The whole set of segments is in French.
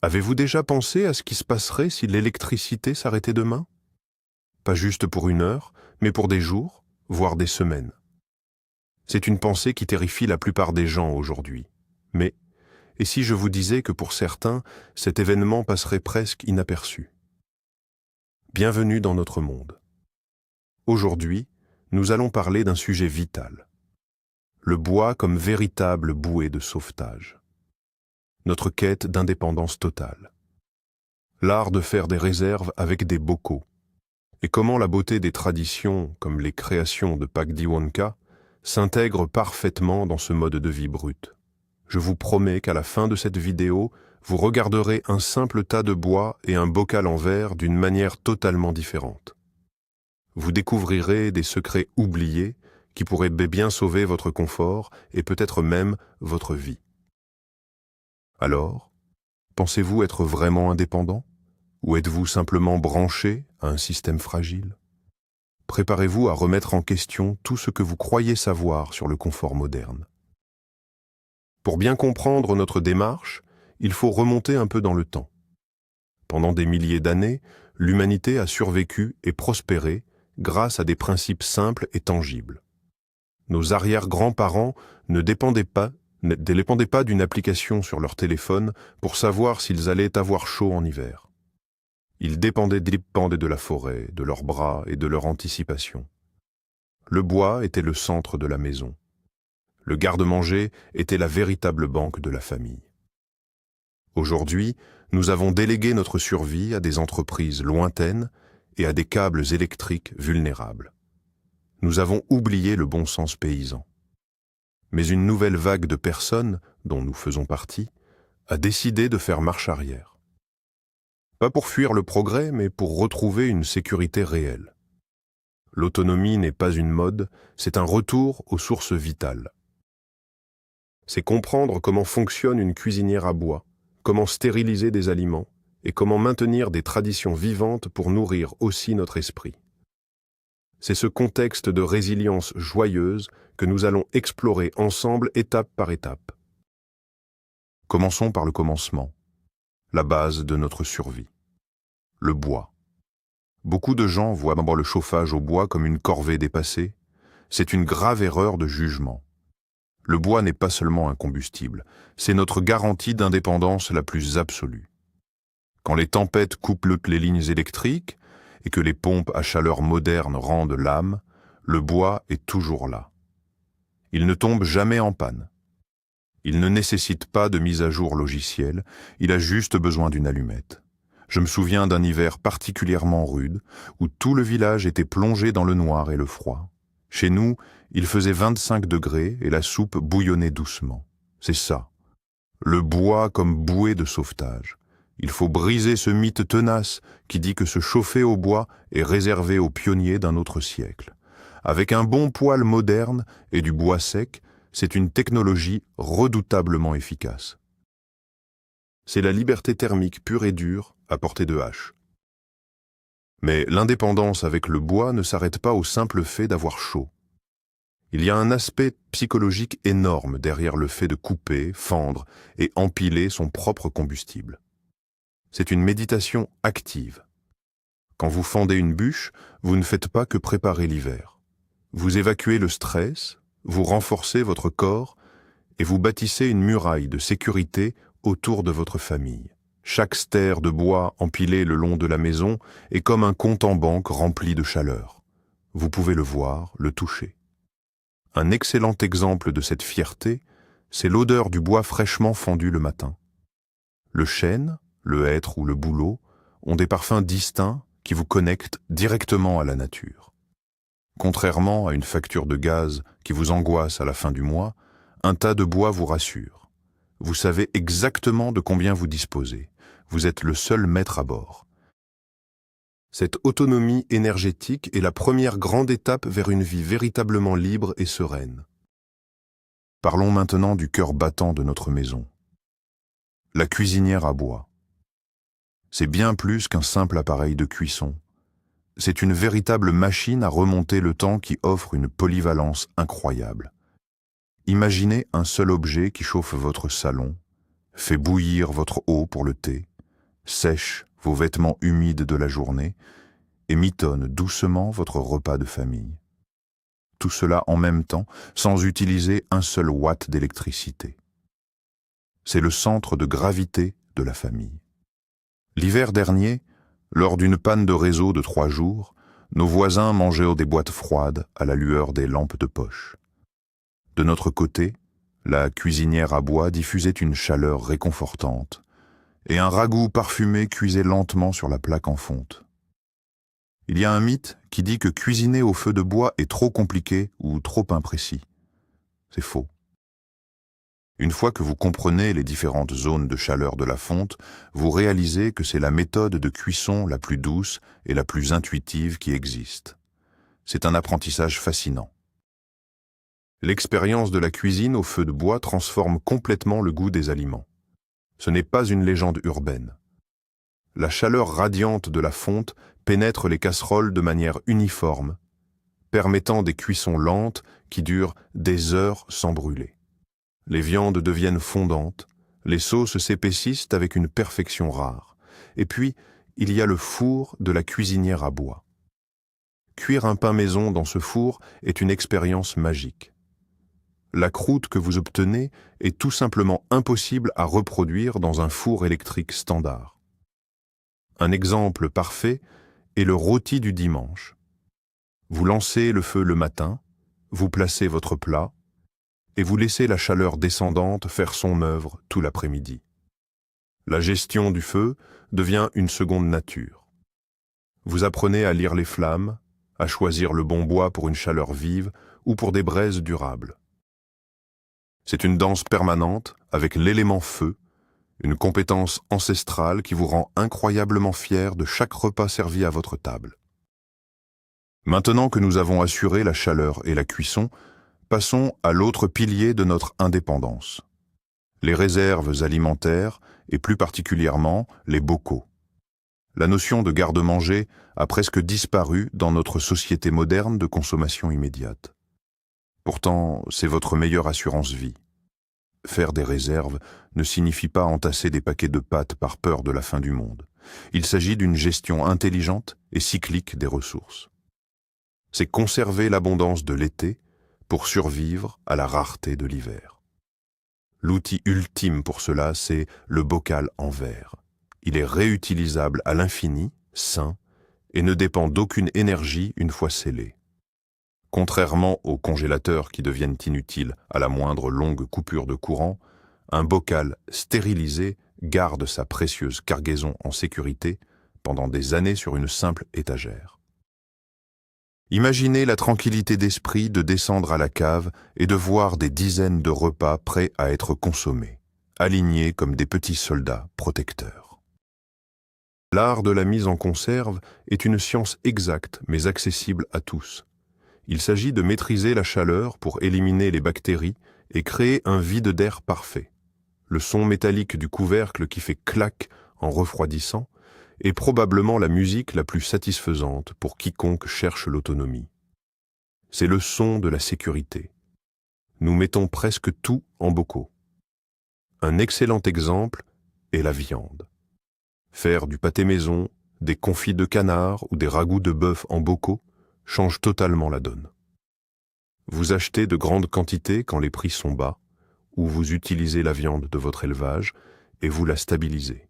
Avez-vous déjà pensé à ce qui se passerait si l'électricité s'arrêtait demain? Pas juste pour une heure, mais pour des jours, voire des semaines. C'est une pensée qui terrifie la plupart des gens aujourd'hui. Mais, et si je vous disais que pour certains, cet événement passerait presque inaperçu? Bienvenue dans notre monde. Aujourd'hui, nous allons parler d'un sujet vital. Le bois comme véritable bouée de sauvetage. Notre quête d'indépendance totale. L'art de faire des réserves avec des bocaux. Et comment la beauté des traditions, comme les créations de Pagdi Wonka, s'intègre parfaitement dans ce mode de vie brut. Je vous promets qu'à la fin de cette vidéo, vous regarderez un simple tas de bois et un bocal en verre d'une manière totalement différente. Vous découvrirez des secrets oubliés qui pourraient bien sauver votre confort et peut-être même votre vie. Alors, pensez-vous être vraiment indépendant? Ou êtes-vous simplement branché à un système fragile? Préparez-vous à remettre en question tout ce que vous croyez savoir sur le confort moderne. Pour bien comprendre notre démarche, il faut remonter un peu dans le temps. Pendant des milliers d'années, l'humanité a survécu et prospéré grâce à des principes simples et tangibles. Nos arrière-grands-parents ne dépendaient pas d'une application sur leur téléphone pour savoir s'ils allaient avoir chaud en hiver. Ils dépendaient de la forêt, de leurs bras et de leur anticipation. Le bois était le centre de la maison. Le garde-manger était la véritable banque de la famille. Aujourd'hui, nous avons délégué notre survie à des entreprises lointaines et à des câbles électriques vulnérables. Nous avons oublié le bon sens paysan. Mais une nouvelle vague de personnes, dont nous faisons partie, a décidé de faire marche arrière. Pas pour fuir le progrès, mais pour retrouver une sécurité réelle. L'autonomie n'est pas une mode, c'est un retour aux sources vitales. C'est comprendre comment fonctionne une cuisinière à bois, comment stériliser des aliments et comment maintenir des traditions vivantes pour nourrir aussi notre esprit. C'est ce contexte de résilience joyeuse que nous allons explorer ensemble étape par étape. Commençons par le commencement, la base de notre survie. Le bois. Beaucoup de gens voient d'abord le chauffage au bois comme une corvée dépassée. C'est une grave erreur de jugement. Le bois n'est pas seulement un combustible, c'est notre garantie d'indépendance la plus absolue. Quand les tempêtes coupent les lignes électriques et que les pompes à chaleur modernes rendent l'âme, le bois est toujours là. Il ne tombe jamais en panne. Il ne nécessite pas de mise à jour logicielle, il a juste besoin d'une allumette. Je me souviens d'un hiver particulièrement rude, où tout le village était plongé dans le noir et le froid. Chez nous, il faisait 25 degrés et la soupe bouillonnait doucement. C'est ça. Le bois comme bouée de sauvetage. Il faut briser ce mythe tenace qui dit que se chauffer au bois est réservé aux pionniers d'un autre siècle. Avec un bon poêle moderne et du bois sec, c'est une technologie redoutablement efficace. C'est la liberté thermique pure et dure à portée de hache. Mais l'indépendance avec le bois ne s'arrête pas au simple fait d'avoir chaud. Il y a un aspect psychologique énorme derrière le fait de couper, fendre et empiler son propre combustible. C'est une méditation active. Quand vous fendez une bûche, vous ne faites pas que préparer l'hiver. Vous évacuez le stress, vous renforcez votre corps et vous bâtissez une muraille de sécurité autour de votre famille. Chaque stère de bois empilé le long de la maison est comme un compte en banque rempli de chaleur. Vous pouvez le voir, le toucher. Un excellent exemple de cette fierté, c'est l'odeur du bois fraîchement fendu le matin. Le chêne, le hêtre ou le bouleau ont des parfums distincts qui vous connectent directement à la nature. Contrairement à une facture de gaz qui vous angoisse à la fin du mois, un tas de bois vous rassure. Vous savez exactement de combien vous disposez. Vous êtes le seul maître à bord. Cette autonomie énergétique est la première grande étape vers une vie véritablement libre et sereine. Parlons maintenant du cœur battant de notre maison. La cuisinière à bois. C'est bien plus qu'un simple appareil de cuisson. C'est une véritable machine à remonter le temps qui offre une polyvalence incroyable. Imaginez un seul objet qui chauffe votre salon, fait bouillir votre eau pour le thé, sèche vos vêtements humides de la journée et mitonne doucement votre repas de famille. Tout cela en même temps, sans utiliser un seul watt d'électricité. C'est le centre de gravité de la famille. L'hiver dernier, lors d'une panne de réseau de 3 jours, nos voisins mangeaient des boîtes froides à la lueur des lampes de poche. De notre côté, la cuisinière à bois diffusait une chaleur réconfortante, et un ragoût parfumé cuisait lentement sur la plaque en fonte. Il y a un mythe qui dit que cuisiner au feu de bois est trop compliqué ou trop imprécis. C'est faux. Une fois que vous comprenez les différentes zones de chaleur de la fonte, vous réalisez que c'est la méthode de cuisson la plus douce et la plus intuitive qui existe. C'est un apprentissage fascinant. L'expérience de la cuisine au feu de bois transforme complètement le goût des aliments. Ce n'est pas une légende urbaine. La chaleur radiante de la fonte pénètre les casseroles de manière uniforme, permettant des cuissons lentes qui durent des heures sans brûler. Les viandes deviennent fondantes, les sauces s'épaississent avec une perfection rare. Et puis, il y a le four de la cuisinière à bois. Cuire un pain maison dans ce four est une expérience magique. La croûte que vous obtenez est tout simplement impossible à reproduire dans un four électrique standard. Un exemple parfait est le rôti du dimanche. Vous lancez le feu le matin, vous placez votre plat, et vous laissez la chaleur descendante faire son œuvre tout l'après-midi. La gestion du feu devient une seconde nature. Vous apprenez à lire les flammes, à choisir le bon bois pour une chaleur vive ou pour des braises durables. C'est une danse permanente avec l'élément feu, une compétence ancestrale qui vous rend incroyablement fier de chaque repas servi à votre table. Maintenant que nous avons assuré la chaleur et la cuisson, passons à l'autre pilier de notre indépendance. Les réserves alimentaires et plus particulièrement les bocaux. La notion de garde-manger a presque disparu dans notre société moderne de consommation immédiate. Pourtant, c'est votre meilleure assurance vie. Faire des réserves ne signifie pas entasser des paquets de pâtes par peur de la fin du monde. Il s'agit d'une gestion intelligente et cyclique des ressources. C'est conserver l'abondance de l'été pour survivre à la rareté de l'hiver. L'outil ultime pour cela, c'est le bocal en verre. Il est réutilisable à l'infini, sain, et ne dépend d'aucune énergie une fois scellé. Contrairement aux congélateurs qui deviennent inutiles à la moindre longue coupure de courant, un bocal stérilisé garde sa précieuse cargaison en sécurité pendant des années sur une simple étagère. Imaginez la tranquillité d'esprit de descendre à la cave et de voir des dizaines de repas prêts à être consommés, alignés comme des petits soldats protecteurs. L'art de la mise en conserve est une science exacte mais accessible à tous. Il s'agit de maîtriser la chaleur pour éliminer les bactéries et créer un vide d'air parfait. Le son métallique du couvercle qui fait clac en refroidissant est probablement la musique la plus satisfaisante pour quiconque cherche l'autonomie. C'est le son de la sécurité. Nous mettons presque tout en bocaux. Un excellent exemple est la viande. Faire du pâté maison, des confits de canard ou des ragoûts de bœuf en bocaux change totalement la donne. Vous achetez de grandes quantités quand les prix sont bas, ou vous utilisez la viande de votre élevage et vous la stabilisez.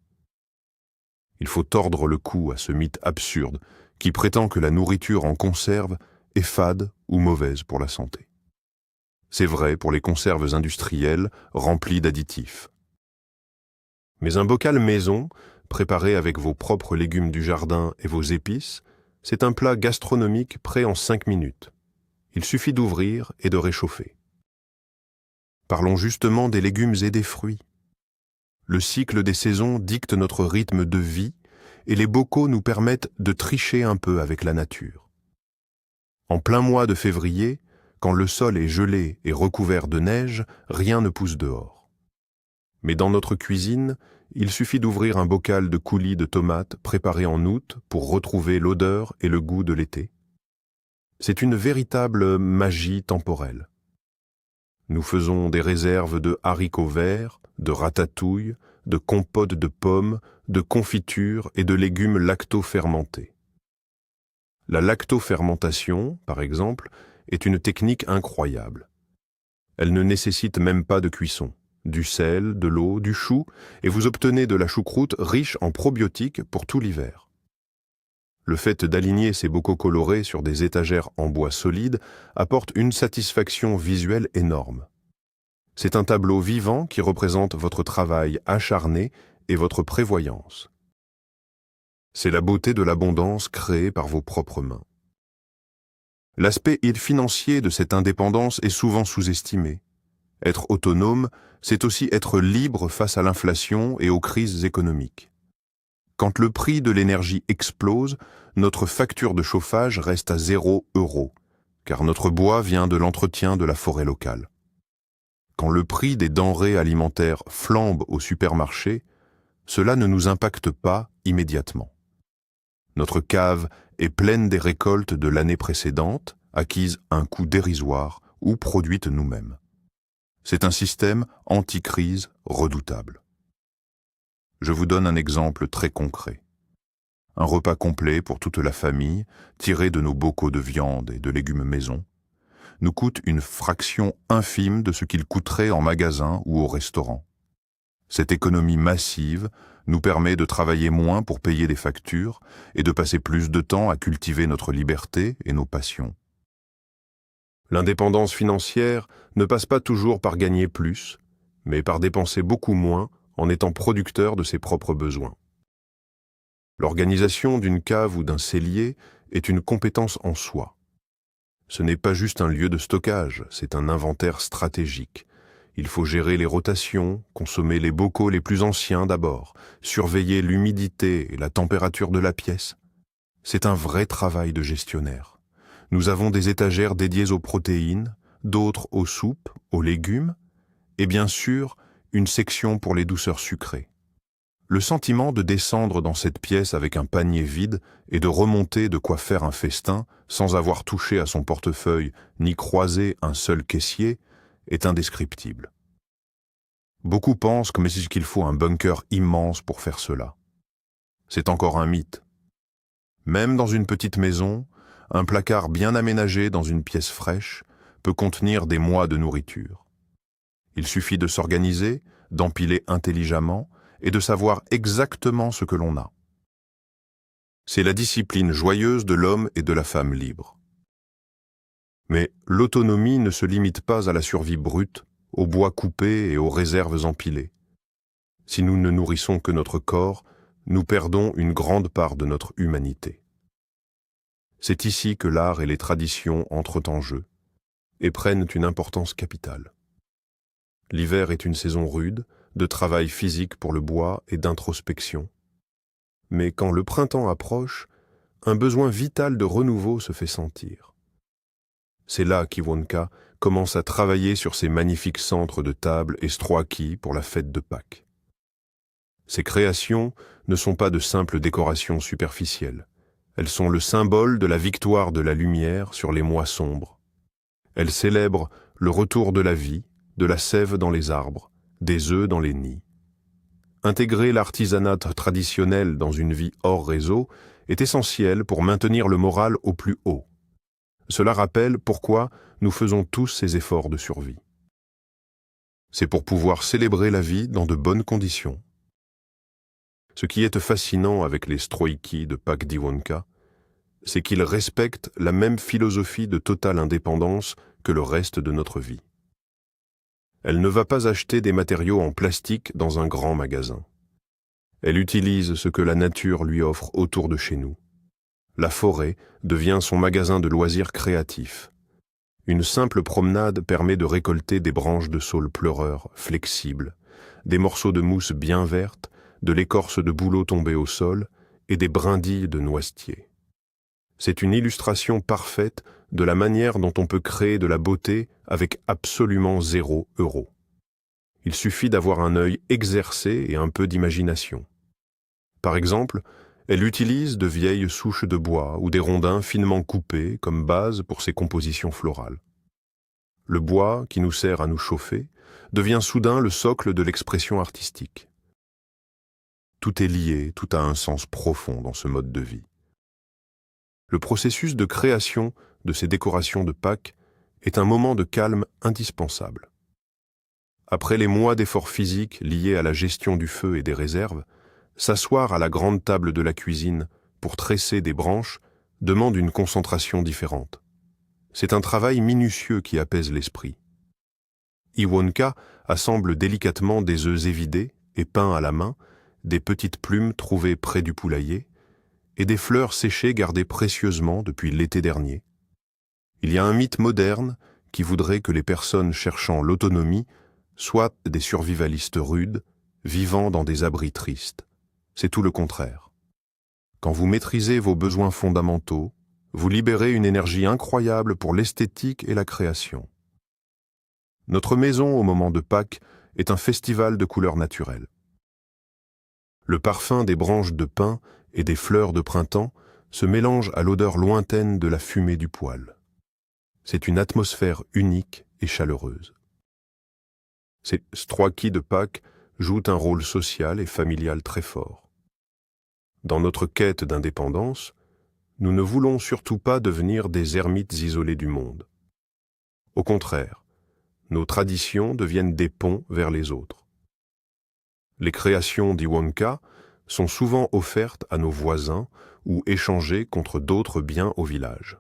Il faut tordre le cou à ce mythe absurde qui prétend que la nourriture en conserve est fade ou mauvaise pour la santé. C'est vrai pour les conserves industrielles remplies d'additifs. Mais un bocal maison, préparé avec vos propres légumes du jardin et vos épices, c'est un plat gastronomique prêt en 5 minutes. Il suffit d'ouvrir et de réchauffer. Parlons justement des légumes et des fruits. Le cycle des saisons dicte notre rythme de vie et les bocaux nous permettent de tricher un peu avec la nature. En plein mois de février, quand le sol est gelé et recouvert de neige, rien ne pousse dehors. Mais dans notre cuisine, il suffit d'ouvrir un bocal de coulis de tomates préparé en août pour retrouver l'odeur et le goût de l'été. C'est une véritable magie temporelle. Nous faisons des réserves de haricots verts, de ratatouille, de compotes de pommes, de confitures et de légumes lacto-fermentés. La lactofermentation, par exemple, est une technique incroyable. Elle ne nécessite même pas de cuisson. Du sel, de l'eau, du chou, et vous obtenez de la choucroute riche en probiotiques pour tout l'hiver. Le fait d'aligner ces bocaux colorés sur des étagères en bois solide apporte une satisfaction visuelle énorme. C'est un tableau vivant qui représente votre travail acharné et votre prévoyance. C'est la beauté de l'abondance créée par vos propres mains. L'aspect financier de cette indépendance est souvent sous-estimé. Être autonome, c'est aussi être libre face à l'inflation et aux crises économiques. Quand le prix de l'énergie explose, notre facture de chauffage reste à 0 €, car notre bois vient de l'entretien de la forêt locale. Quand le prix des denrées alimentaires flambe au supermarché, cela ne nous impacte pas immédiatement. Notre cave est pleine des récoltes de l'année précédente, acquises à un coût dérisoire ou produites nous-mêmes. C'est un système anti-crise redoutable. Je vous donne un exemple très concret. Un repas complet pour toute la famille, tiré de nos bocaux de viande et de légumes maison, nous coûte une fraction infime de ce qu'il coûterait en magasin ou au restaurant. Cette économie massive nous permet de travailler moins pour payer des factures et de passer plus de temps à cultiver notre liberté et nos passions. L'indépendance financière ne passe pas toujours par gagner plus, mais par dépenser beaucoup moins en étant producteur de ses propres besoins. L'organisation d'une cave ou d'un cellier est une compétence en soi. Ce n'est pas juste un lieu de stockage, c'est un inventaire stratégique. Il faut gérer les rotations, consommer les bocaux les plus anciens d'abord, surveiller l'humidité et la température de la pièce. C'est un vrai travail de gestionnaire. Nous avons des étagères dédiées aux protéines, d'autres aux soupes, aux légumes, et bien sûr, une section pour les douceurs sucrées. Le sentiment de descendre dans cette pièce avec un panier vide et de remonter de quoi faire un festin sans avoir touché à son portefeuille ni croisé un seul caissier est indescriptible. Beaucoup pensent qu'il faut un bunker immense pour faire cela. C'est encore un mythe. Même dans une petite maison, un placard bien aménagé dans une pièce fraîche peut contenir des mois de nourriture. Il suffit de s'organiser, d'empiler intelligemment et de savoir exactement ce que l'on a. C'est la discipline joyeuse de l'homme et de la femme libre. Mais l'autonomie ne se limite pas à la survie brute, au bois coupé et aux réserves empilées. Si nous ne nourrissons que notre corps, nous perdons une grande part de notre humanité. C'est ici que l'art et les traditions entrent en jeu et prennent une importance capitale. L'hiver est une saison rude, de travail physique pour le bois et d'introspection. Mais quand le printemps approche, un besoin vital de renouveau se fait sentir. C'est là qu'Iwonka commence à travailler sur ses magnifiques centres de table et stroaki pour la fête de Pâques. Ces créations ne sont pas de simples décorations superficielles. Elles sont le symbole de la victoire de la lumière sur les mois sombres. Elles célèbrent le retour de la vie, de la sève dans les arbres, des œufs dans les nids. Intégrer l'artisanat traditionnel dans une vie hors réseau est essentiel pour maintenir le moral au plus haut. Cela rappelle pourquoi nous faisons tous ces efforts de survie. C'est pour pouvoir célébrer la vie dans de bonnes conditions. Ce qui est fascinant avec les stroiki de Pâques d'Iwonka, c'est qu'ils respectent la même philosophie de totale indépendance que le reste de notre vie. Elle ne va pas acheter des matériaux en plastique dans un grand magasin. Elle utilise ce que la nature lui offre autour de chez nous. La forêt devient son magasin de loisirs créatifs. Une simple promenade permet de récolter des branches de saule pleureur flexibles, des morceaux de mousse bien verte, de l'écorce de bouleau tombée au sol et des brindilles de noisetier. C'est une illustration parfaite de la manière dont on peut créer de la beauté avec absolument 0 €. Il suffit d'avoir un œil exercé et un peu d'imagination. Par exemple, elle utilise de vieilles souches de bois ou des rondins finement coupés comme base pour ses compositions florales. Le bois, qui nous sert à nous chauffer, devient soudain le socle de l'expression artistique. Tout est lié, tout a un sens profond dans ce mode de vie. Le processus de création de ces décorations de Pâques est un moment de calme indispensable. Après les mois d'efforts physiques liés à la gestion du feu et des réserves, s'asseoir à la grande table de la cuisine pour tresser des branches demande une concentration différente. C'est un travail minutieux qui apaise l'esprit. Iwonka assemble délicatement des œufs évidés et peints à la main, des petites plumes trouvées près du poulailler et des fleurs séchées gardées précieusement depuis l'été dernier. Il y a un mythe moderne qui voudrait que les personnes cherchant l'autonomie soient des survivalistes rudes, vivant dans des abris tristes. C'est tout le contraire. Quand vous maîtrisez vos besoins fondamentaux, vous libérez une énergie incroyable pour l'esthétique et la création. Notre maison au moment de Pâques est un festival de couleurs naturelles. Le parfum des branches de pin et des fleurs de printemps se mélange à l'odeur lointaine de la fumée du poêle. C'est une atmosphère unique et chaleureuse. Ces stroiki de Pâques jouent un rôle social et familial très fort. Dans notre quête d'indépendance, nous ne voulons surtout pas devenir des ermites isolés du monde. Au contraire, nos traditions deviennent des ponts vers les autres. Les créations d'Iwonka sont souvent offertes à nos voisins ou échangées contre d'autres biens au village.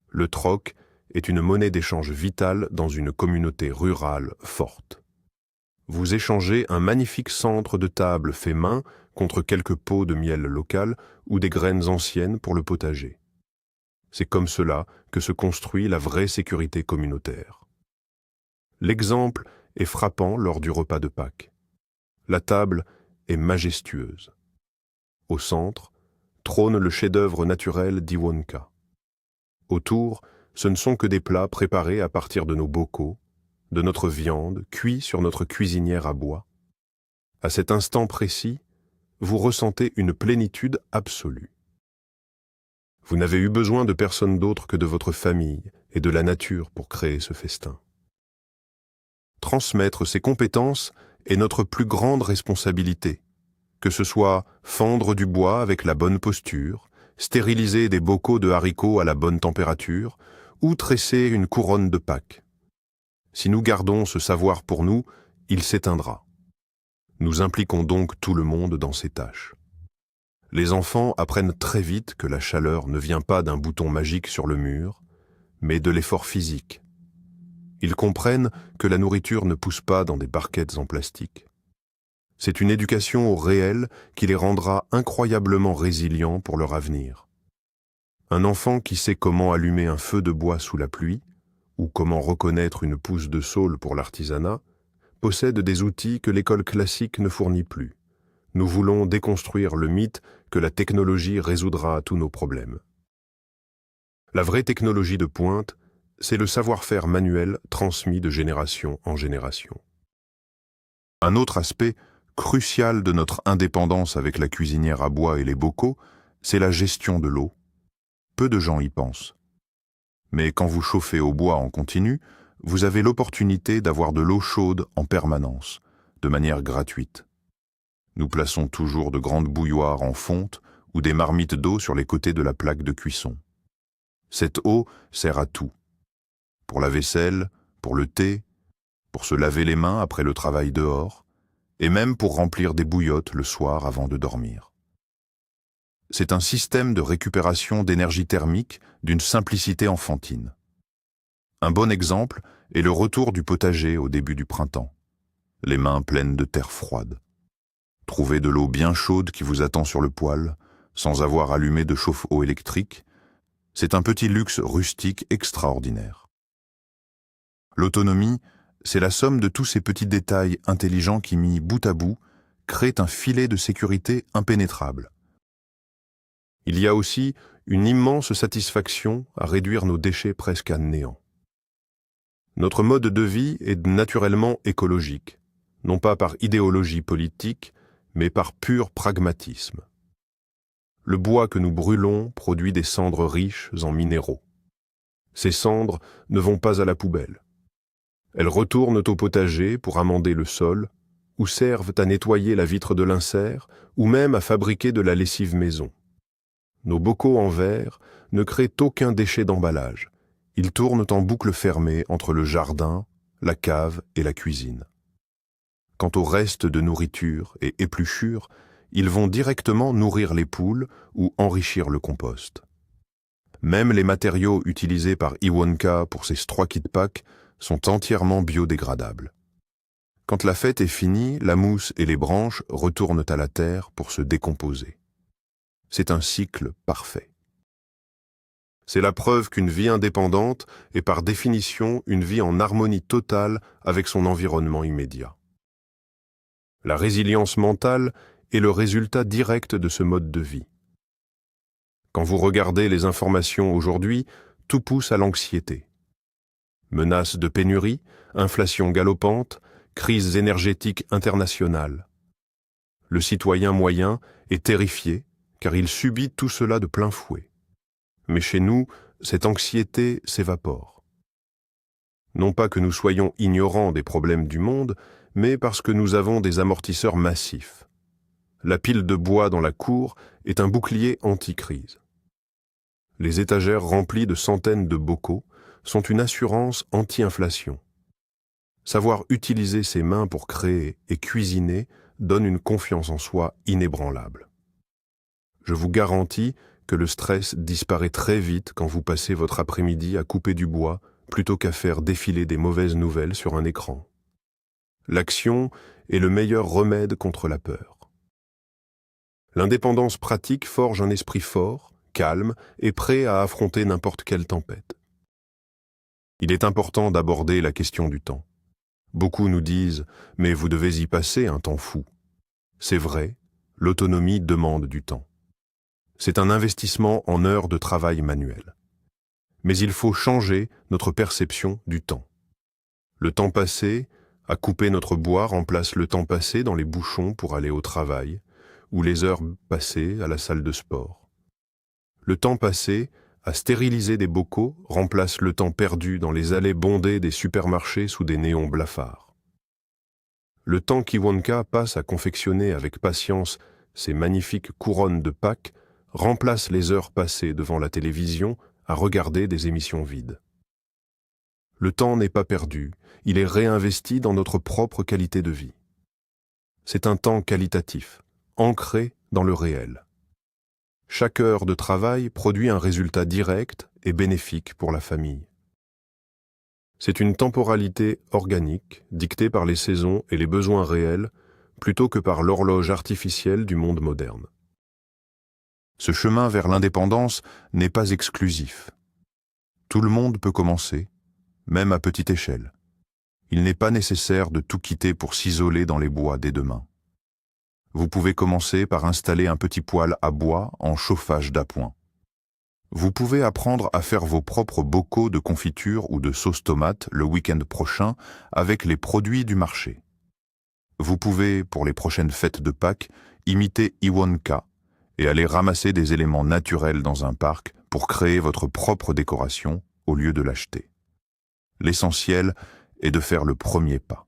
Le troc est une monnaie d'échange vitale dans une communauté rurale forte. Vous échangez un magnifique centre de table fait main contre quelques pots de miel local ou des graines anciennes pour le potager. C'est comme cela que se construit la vraie sécurité communautaire. L'exemple est frappant lors du repas de Pâques. La table est majestueuse. Au centre, trône le chef-d'œuvre naturel d'Iwonka. Autour, ce ne sont que des plats préparés à partir de nos bocaux, de notre viande cuits sur notre cuisinière à bois. À cet instant précis, vous ressentez une plénitude absolue. Vous n'avez eu besoin de personne d'autre que de votre famille et de la nature pour créer ce festin. Transmettre ces compétences est notre plus grande responsabilité, que ce soit fendre du bois avec la bonne posture, stériliser des bocaux de haricots à la bonne température ou tresser une couronne de Pâques. Si nous gardons ce savoir pour nous, il s'éteindra. Nous impliquons donc tout le monde dans ces tâches. Les enfants apprennent très vite que la chaleur ne vient pas d'un bouton magique sur le mur, mais de l'effort physique. Ils comprennent que la nourriture ne pousse pas dans des barquettes en plastique. C'est une éducation au réel qui les rendra incroyablement résilients pour leur avenir. Un enfant qui sait comment allumer un feu de bois sous la pluie, ou comment reconnaître une pousse de saule pour l'artisanat, possède des outils que l'école classique ne fournit plus. Nous voulons déconstruire le mythe que la technologie résoudra tous nos problèmes. La vraie technologie de pointe, c'est le savoir-faire manuel transmis de génération en génération. Un autre aspect crucial de notre indépendance avec la cuisinière à bois et les bocaux, c'est la gestion de l'eau. Peu de gens y pensent. Mais quand vous chauffez au bois en continu, vous avez l'opportunité d'avoir de l'eau chaude en permanence, de manière gratuite. Nous plaçons toujours de grandes bouilloires en fonte ou des marmites d'eau sur les côtés de la plaque de cuisson. Cette eau sert à tout. Pour la vaisselle, pour le thé, pour se laver les mains après le travail dehors, et même pour remplir des bouillottes le soir avant de dormir. C'est un système de récupération d'énergie thermique d'une simplicité enfantine. Un bon exemple est le retour du potager au début du printemps, les mains pleines de terre froide. Trouver de l'eau bien chaude qui vous attend sur le poêle, sans avoir allumé de chauffe-eau électrique, c'est un petit luxe rustique extraordinaire. L'autonomie, c'est la somme de tous ces petits détails intelligents qui, mis bout à bout, créent un filet de sécurité impénétrable. Il y a aussi une immense satisfaction à réduire nos déchets presque à néant. Notre mode de vie est naturellement écologique, non pas par idéologie politique, mais par pur pragmatisme. Le bois que nous brûlons produit des cendres riches en minéraux. Ces cendres ne vont pas à la poubelle. Elles retournent au potager pour amender le sol ou servent à nettoyer la vitre de l'insert, ou même à fabriquer de la lessive maison. Nos bocaux en verre ne créent aucun déchet d'emballage. Ils tournent en boucle fermée entre le jardin, la cave et la cuisine. Quant aux restes de nourriture et épluchures, ils vont directement nourrir les poules ou enrichir le compost. Même les matériaux utilisés par Iwonka pour ses Straw Kit Pack sont entièrement biodégradables. Quand la fête est finie, la mousse et les branches retournent à la terre pour se décomposer. C'est un cycle parfait. C'est la preuve qu'une vie indépendante est par définition une vie en harmonie totale avec son environnement immédiat. La résilience mentale est le résultat direct de ce mode de vie. Quand vous regardez les informations aujourd'hui, tout pousse à l'anxiété. Menaces de pénurie, inflation galopante, crise énergétique internationale. Le citoyen moyen est terrifié car il subit tout cela de plein fouet. Mais chez nous, cette anxiété s'évapore. Non pas que nous soyons ignorants des problèmes du monde, mais parce que nous avons des amortisseurs massifs. La pile de bois dans la cour est un bouclier anti-crise. Les étagères remplies de centaines de bocaux sont une assurance anti-inflation. Savoir utiliser ses mains pour créer et cuisiner donne une confiance en soi inébranlable. Je vous garantis que le stress disparaît très vite quand vous passez votre après-midi à couper du bois plutôt qu'à faire défiler des mauvaises nouvelles sur un écran. L'action est le meilleur remède contre la peur. L'indépendance pratique forge un esprit fort, calme et prêt à affronter n'importe quelle tempête. Il est important d'aborder la question du temps. Beaucoup nous disent « mais vous devez y passer un temps fou ». C'est vrai, l'autonomie demande du temps. C'est un investissement en heures de travail manuel. Mais il faut changer notre perception du temps. Le temps passé à couper notre bois remplace le temps passé dans les bouchons pour aller au travail, ou les heures passées à la salle de sport. Le temps passé à stériliser des bocaux remplace le temps perdu dans les allées bondées des supermarchés sous des néons blafards. Le temps qu'Iwonka passe à confectionner avec patience ces magnifiques couronnes de Pâques remplace les heures passées devant la télévision à regarder des émissions vides. Le temps n'est pas perdu, il est réinvesti dans notre propre qualité de vie. C'est un temps qualitatif, ancré dans le réel. Chaque heure de travail produit un résultat direct et bénéfique pour la famille. C'est une temporalité organique, dictée par les saisons et les besoins réels, plutôt que par l'horloge artificielle du monde moderne. Ce chemin vers l'indépendance n'est pas exclusif. Tout le monde peut commencer, même à petite échelle. Il n'est pas nécessaire de tout quitter pour s'isoler dans les bois dès demain. Vous pouvez commencer par installer un petit poêle à bois en chauffage d'appoint. Vous pouvez apprendre à faire vos propres bocaux de confiture ou de sauce tomate le week-end prochain avec les produits du marché. Vous pouvez, pour les prochaines fêtes de Pâques, imiter Iwonka et aller ramasser des éléments naturels dans un parc pour créer votre propre décoration au lieu de l'acheter. L'essentiel est de faire le premier pas,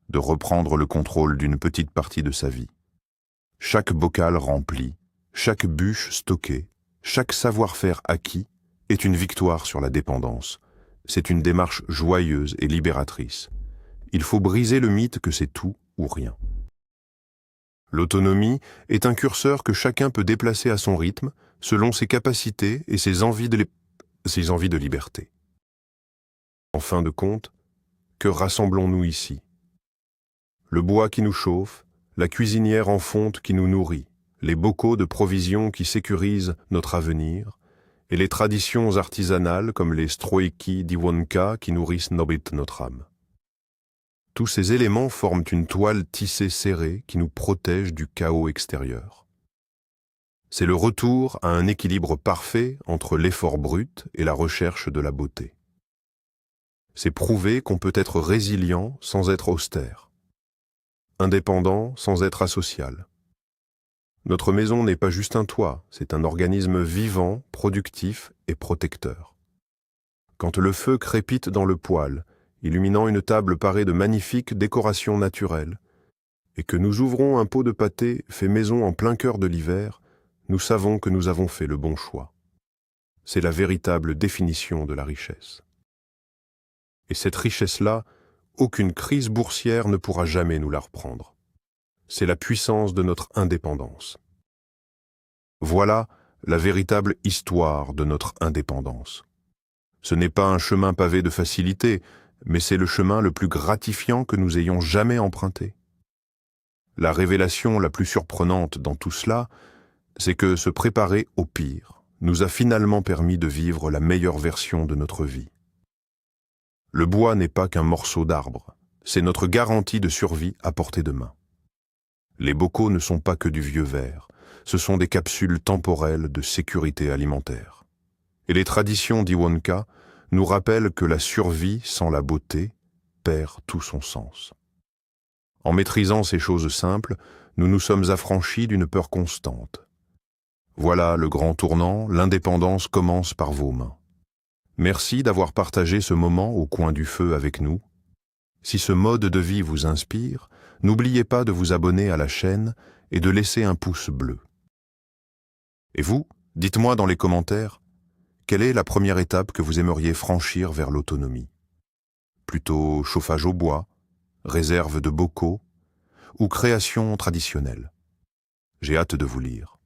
de reprendre le contrôle d'une petite partie de sa vie. Chaque bocal rempli, chaque bûche stockée, chaque savoir-faire acquis est une victoire sur la dépendance. C'est une démarche joyeuse et libératrice. Il faut briser le mythe que c'est tout ou rien. L'autonomie est un curseur que chacun peut déplacer à son rythme, selon ses capacités et ses envies de liberté. En fin de compte, que rassemblons-nous ici? Le bois qui nous chauffe, la cuisinière en fonte qui nous nourrit, les bocaux de provisions qui sécurisent notre avenir, et les traditions artisanales comme les stroiki d'Iwonka qui nourrissent notre âme. Tous ces éléments forment une toile tissée serrée qui nous protège du chaos extérieur. C'est le retour à un équilibre parfait entre l'effort brut et la recherche de la beauté. C'est prouver qu'on peut être résilient sans être austère, indépendant sans être asocial. Notre maison n'est pas juste un toit, c'est un organisme vivant, productif et protecteur. Quand le feu crépite dans le poêle, illuminant une table parée de magnifiques décorations naturelles, et que nous ouvrons un pot de pâté fait maison en plein cœur de l'hiver, nous savons que nous avons fait le bon choix. C'est la véritable définition de la richesse. Et cette richesse-là, aucune crise boursière ne pourra jamais nous la reprendre. C'est la puissance de notre indépendance. Voilà la véritable histoire de notre indépendance. Ce n'est pas un chemin pavé de facilité, mais c'est le chemin le plus gratifiant que nous ayons jamais emprunté. La révélation la plus surprenante dans tout cela, c'est que se préparer au pire nous a finalement permis de vivre la meilleure version de notre vie. Le bois n'est pas qu'un morceau d'arbre, c'est notre garantie de survie à portée de main. Les bocaux ne sont pas que du vieux verre, ce sont des capsules temporelles de sécurité alimentaire. Et les traditions d'Iwonka nous rappellent que la survie sans la beauté perd tout son sens. En maîtrisant ces choses simples, nous nous sommes affranchis d'une peur constante. Voilà le grand tournant, l'indépendance commence par vos mains. Merci d'avoir partagé ce moment au coin du feu avec nous. Si ce mode de vie vous inspire, n'oubliez pas de vous abonner à la chaîne et de laisser un pouce bleu. Et vous, dites-moi dans les commentaires, quelle est la première étape que vous aimeriez franchir vers l'autonomie? Plutôt chauffage au bois, réserve de bocaux ou création traditionnelle? J'ai hâte de vous lire.